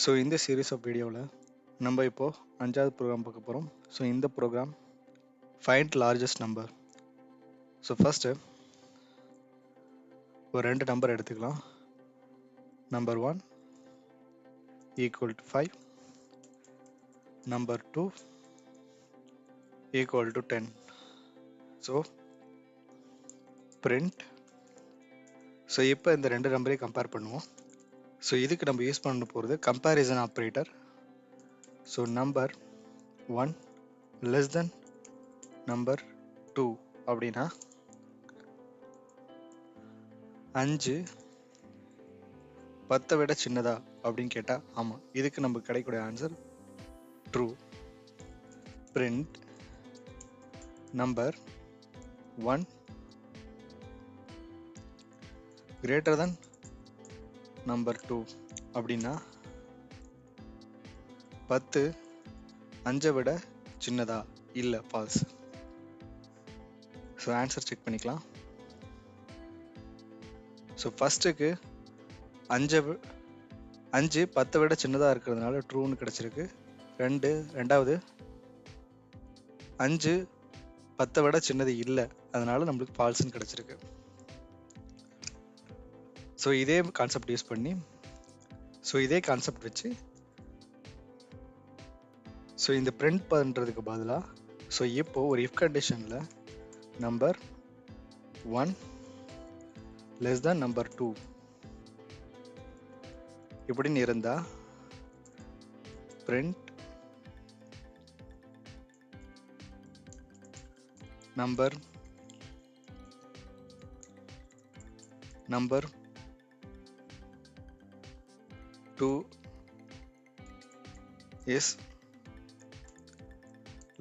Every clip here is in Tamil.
ஸோ இந்த சீரீஸ் ஆஃப் வீடியோவில் நம்ம இப்போது 5வது ப்ரோக்ராம் பார்க்க போகிறோம். ஸோ இந்த program find largest number. So first ஒரு 2 நம்பர் எடுத்துக்கலாம். Number 1 equal to 5, number 2 equal to 10. So print. So இப்போ இந்த 2 நம்பரையும் கம்பேர் பண்ணுவோம். ஸோ இதுக்கு நம்ம யூஸ் பண்ண போகிறது comparison operator. So number 1 less than number 2 அப்படின்னா 5 10 விட சின்னதா அப்படின்னு கேட்டால் ஆமாம், இதுக்கு நமக்கு கிடைக்கக்கூடிய answer true. Print number 1 greater than number 2 அப்படின்னா 10 5 விட சின்னதா இல்லை, ஃபால்ஸ். ஸோ ஆன்சர் செக் பண்ணிக்கலாம். ஸோ ஃபஸ்ட்டுக்கு 5 10 விட சின்னதாக இருக்கிறதுனால ட்ரூன்னு கிடச்சிருக்கு. ரெண்டாவது 5 10 விட சின்னது இல்லை, அதனால நம்மளுக்கு ஃபால்ஸ்ன்னு கிடச்சிருக்கு. ஸோ இதே கான்செப்ட் யூஸ் பண்ணி இதே கான்செப்ட் வச்சு இந்த பிரிண்ட் பண்ணுறதுக்கு பதிலாக இப்போ ஒரு இஃப் கண்டிஷனில் நம்பர் 1 லெஸ் தென் நம்பர் 2 இப்படின்னு இருந்தால் பிரிண்ட் நம்பர் 2 is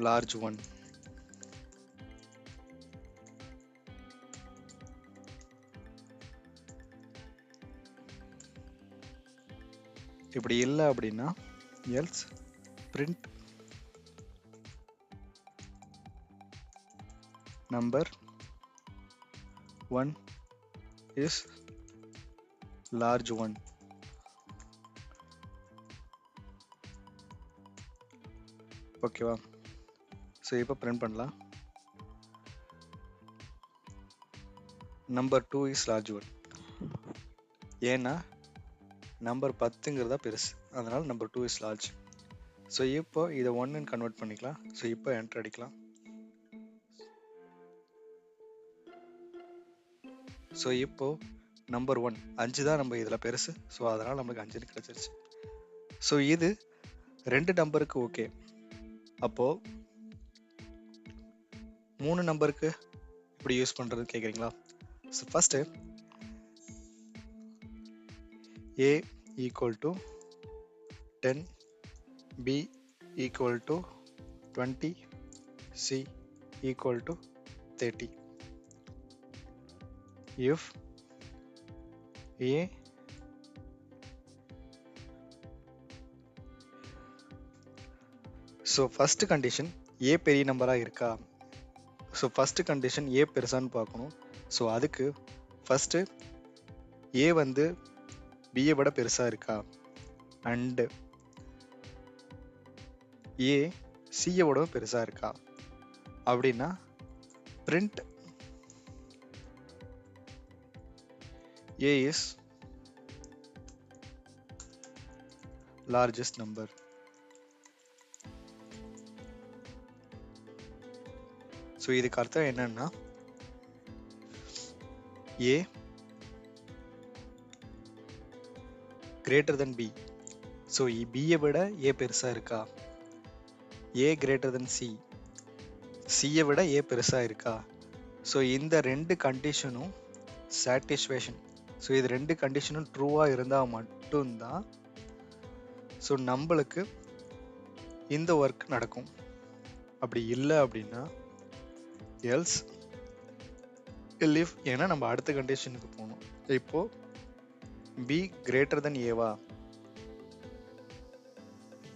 large 1. இப்படி இல்லை அப்படின்னா else print number 1 is large 1. ஓகேவா? ஸோ இப்போ பிரிண்ட் பண்ணலாம். Number 2 is large 1. ஏன்னா நம்பர் 10ங்கிறதா பெருசு, அதனால் நம்பர் 2 இஸ் லார்ஜ். ஸோ இப்போ இதை 1ன்னு கன்வெர்ட் பண்ணிக்கலாம். ஸோ இப்போ என்டர் அடிக்கலாம். ஸோ இப்போ நம்பர் 1 5 தான் நம்ம இதில் பெருசு, ஸோ அதனால் நம்மளுக்கு 5ன்னு கிடச்சிருச்சு. ஸோ இது 2 நம்பருக்கு ஓகே. அப்போது 3 நம்பருக்கு இப்படி யூஸ் பண்ணுறது கேட்குறீங்களா? So first A equal to 10, B equal to 20, C equal to 30. If A so first condition ஏ பெரிய நம்பராக இருக்கா? ஸோ ஃபஸ்ட்டு கண்டிஷன் ஏ பெருசான்னு பார்க்கணும். ஸோ அதுக்கு ஃபஸ்ட்டு ஏ வந்து பியை விட பெருசாக இருக்கா, அண்டு ஏ சியை விட பெருசாக இருக்கா அப்படின்னா print A is largest number. So இதுக்கு அர்த்தம் என்னன்னா A greater than B. So பியை விட ஏ பெருசாக இருக்கா, ஏ கிரேட்டர் தென் சி, சியை விட ஏ பெருசாக இருக்கா. ஸோ இந்த 2 கண்டிஷனும் சாட்டிஸ்ஃபேக்ஷன். ஸோ இது 2 கண்டிஷனும் ட்ரூவாக இருந்தால் மட்டும்தான் ஸோ நம்மளுக்கு இந்த ஒர்க் நடக்கும். அப்படி இல்லை அப்படின்னா எல்ஸ் if, ஏன்னா நம்ம அடுத்த கண்டிஷனுக்கு போகணும். இப்போ பி கிரேட்டர் தென் ஏவா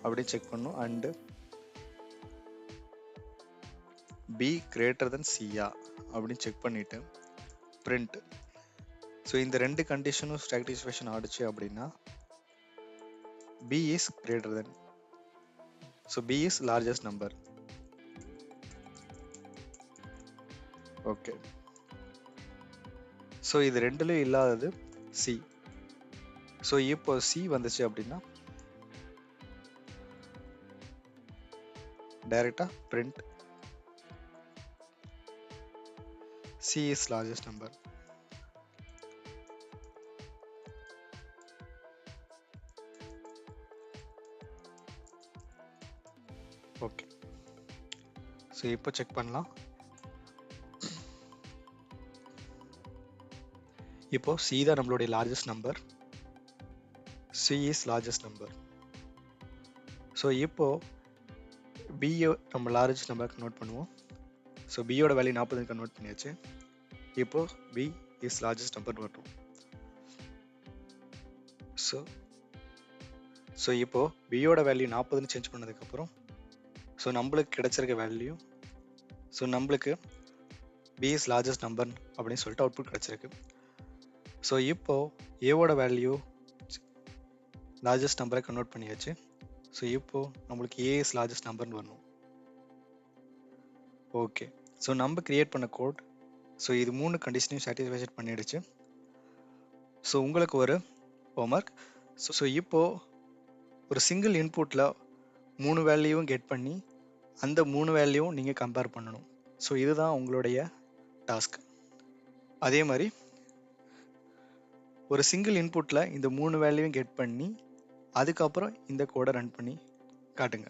அப்படி செக் பண்ணும், அண்டு பி கிரேட்டர் தென் சியா அப்படின்னு செக் பண்ணிட்டு பிரிண்ட். ஸோ இந்த 2 கண்டிஷனும் சாட்டிஸ்ஃபேக்ஷன் ஆடிச்சு அப்படின்னா B is greater than. So B is largest number. Okay. So இது ரெண்டுலையும் இல்லாதது C. ஸோ இப்போ C வந்துச்சு அப்படின்னா டைரெக்டாக print C is largest number. Okay. So இப்போ செக் பண்ணலாம். இப்போ C தான் நம்மளுடைய largest number. C is largest number. So இப்போ B நம்ம லார்ஜஸ்ட் நம்பர் கன்வெர்ட் பண்ணுவோம். ஸோ பியோட வேல்யூ 40 கன்வெர்ட் பண்ணியாச்சு. இப்போ B is largest number வரும். ஸோ இப்போ பியோட வேல்யூ 40 சேஞ்ச் பண்ணதுக்கப்புறம் ஸோ நம்மளுக்கு கிடைச்சிருக்க வேல்யூ, ஸோ நம்மளுக்கு B is largest number அப்படின்னு சொல்லிட்டு அவுட்புட் கிடைச்சிருக்கு. ஸோ இப்போ ஏவோட வேல்யூ லார்ஜஸ்ட் நம்பரை கன்வெர்ட் பண்ணியாச்சு. ஸோ இப்போ நம்மளுக்கு A is largest numberன்னு வரணும். ஓகே. ஸோ நம்ம கிரியேட் பண்ண கோட், ஸோ இது 3 கண்டிஷனையும் சாட்டிஸ்ஃபை பண்ணிடுச்சு. ஸோ உங்களுக்கு ஒரு ஹோம்ஒர்க். ஸோ இப்போ ஒரு சிங்கிள் இன்புட்டில் 3 வேல்யூவும் கெட் பண்ணி அந்த 3 வேல்யூவும் நீங்கள் கம்பேர் பண்ணணும். ஸோ இதுதான் உங்களுடைய டாஸ்க். அதே மாதிரி ஒரு சிங்கிள் இன்புட்டில் இந்த 3 வேல்யூவும் கெட் பண்ணி அதுக்கப்புறம் இந்த கோடை ரன் பண்ணி காட்டுங்க.